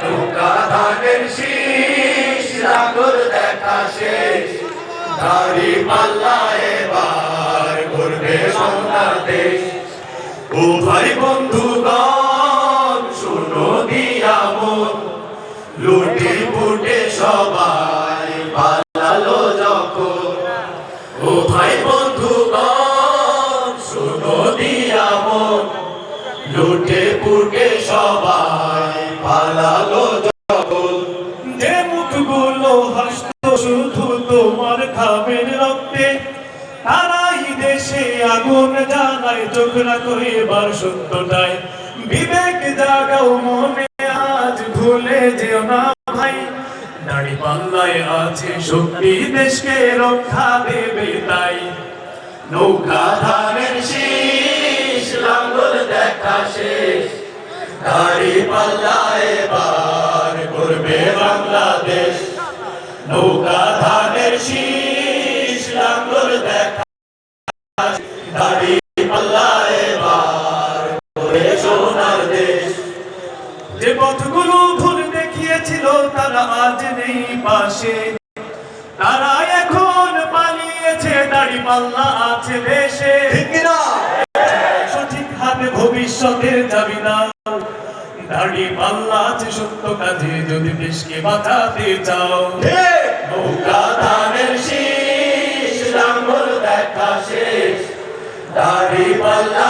নৌকা ধানের শীষ লাঙ্গল দেখা শেষ দাড়ি পাল্লা এবার ঘুরবে বাংলাদেশ। ও ভাই বন্ধুগণ শুনো দিয়া মন লুটে ফুটে সবাই পালালো যখন। ও ভাই বন্ধুগণ শুনো দিয়া মন লুটে ফুটে সবাই পালালো যখন। যে মুখগুলো হাসতো শুধু তোমার ঘামের রক্তে তারাই দেশে আগুন জ্বালায় চোখ রাখো এবার সত্যটায়। বিবেক জাগাও মনে আজ ভুলে যেও না ভাই দাড়ি পাল্লায় আছে শক্তি দেশকে রক্ষা দেবে তাই। নৌকা ধানের শীষ লাঙ্গল দেখা শেষ দাড়ি পাল্লা এবার করবে বাংলাদেশ। নৌকা ধানের শীষ লাঙ্গল দেখা দাড়ি পাল্লা এবার করবে সোনার দেশ। যে পথগুলো ভুল দেখিয়েছিল তারা আজ নেই পাশে, তারা এখন পালিয়েছে দাড়ি পাল্লা আছে দেশে। সঠিক হাতে ভবিষ্যতের যাবি না দাড়ি পাল্লা আছে সত্য কাজে যদি দেশকে বাঁচাতে চাও। নৌকা ধানের শীষ লাঙ্গল দেখা শেষ দাড়ি পাল্লা